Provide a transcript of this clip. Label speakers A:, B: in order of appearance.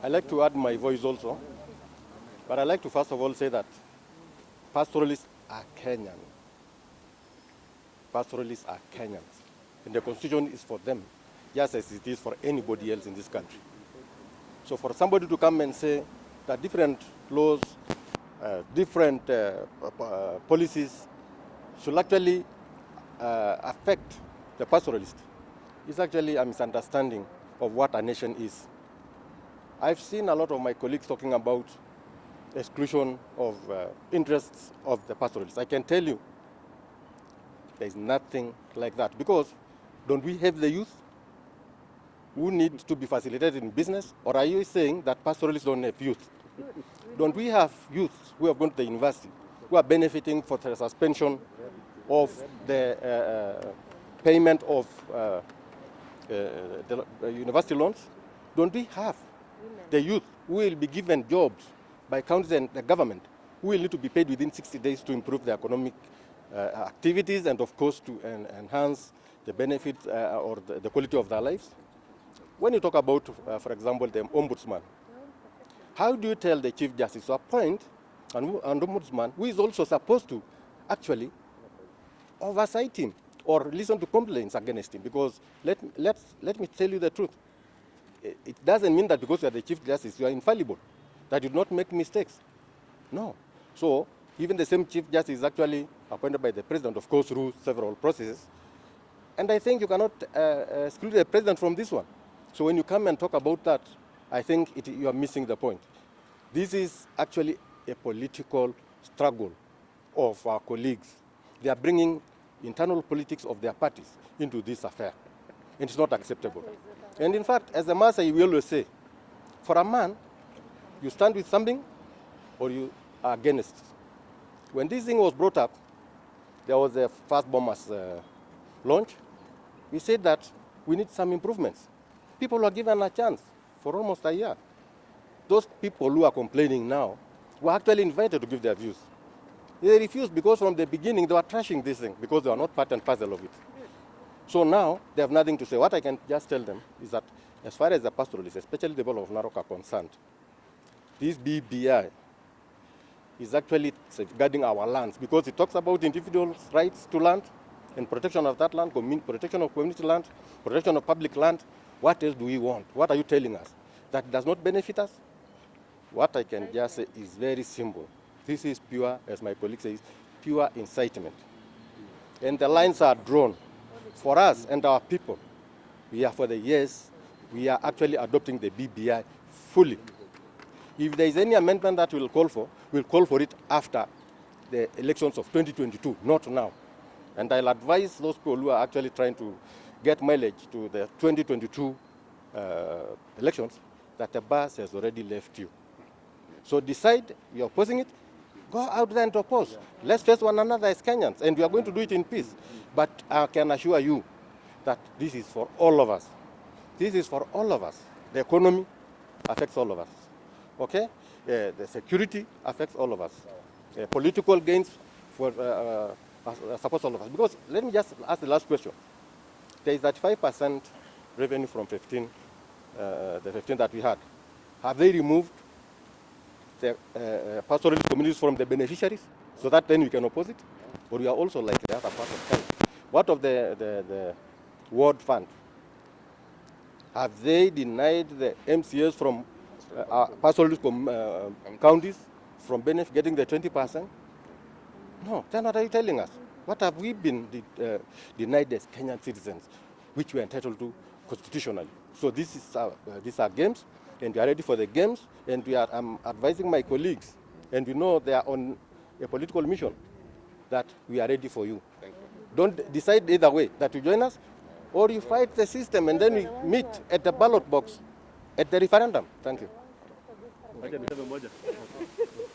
A: I like to add my voice also, but I like to first of all say that pastoralists are Kenyan. Pastoralists are Kenyans, and the constitution is for them, just as it is for anybody else in this country. So for somebody to come and say that different laws, different policies should actually affect the pastoralist is actually a misunderstanding of what a nation is. I've seen a lot of my colleagues talking about exclusion of interests of the pastoralists. I can tell you there's nothing like that, because don't we have the youth who need to be facilitated in business? Or are you saying that pastoralists don't have youth? Don't we have youth who have gone to the university, who are benefiting for the suspension of the payment of the university loans? Don't we have the youth who will be given jobs by counties and the government, who will need to be paid within 60 days to improve their economic activities and, of course, to enhance the benefits or the quality of their lives? When you talk about, for example, the ombudsman, how do you tell the Chief Justice to appoint an ombudsman who is also supposed to actually oversight him or listen to complaints against him? Because let me tell you the truth. It doesn't mean that because you are the Chief Justice, you are infallible, that you do not make mistakes. No. So even the same Chief Justice is actually appointed by the President, of course, through several processes. And I think you cannot exclude the President from this one. So when you come and talk about that, I think you are missing the point. This is actually a political struggle of our colleagues. They are bringing internal politics of their parties into this affair. And it's not acceptable. And in fact, as a Maasai, we always say, for a man, you stand with something or you are against. When this thing was brought up, there was a fast bombers launch. We said that we need some improvements. People were given a chance for almost a year. Those people who are complaining now were actually invited to give their views. They refused because from the beginning they were trashing this thing because they were not part and parcel of it. So now they have nothing to say. What I can just tell them is that as far as the pastoralists, especially the people of Narok, are concerned, this BBI is actually safeguarding our lands because it talks about individuals' rights to land and protection of that land, protection of community land, protection of public land. What else do we want? What are you telling us? That does not benefit us? What I can just say is very simple. This is pure, as my colleague says, pure incitement. And the lines are drawn. For us and our people, we are for the yes, we are actually adopting the BBI fully. If there is any amendment that we'll call for it after the elections of 2022, not now. And I'll advise those people who are actually trying to get mileage to the 2022 elections that the bus has already left you. So decide you're opposing it, go out there and oppose. Let's face one another as Kenyans, and we are going to do it in peace. But I can assure you that this is for all of us. This is for all of us. The economy affects all of us. Okay? The security affects all of us. Political gains supports all of us. Because let me just ask the last question. There is that 5% revenue from the 15 that we had. Have they removed the pastoralist communities from the beneficiaries so that then we can oppose it? Or we are also like the other part of Kenya? What of the World Fund? Have they denied the MCAs from pastoralist counties from getting the 20%? No, then what are you telling us? What have we been denied as Kenyan citizens, which we are entitled to constitutionally? So these are games, and we are ready for the games, and I'm advising my colleagues, and we know they are on a political mission, that we are ready for you. Thank you. Don't decide either way, that you join us, or you fight the system, and then we meet at the ballot box at the referendum. Thank you.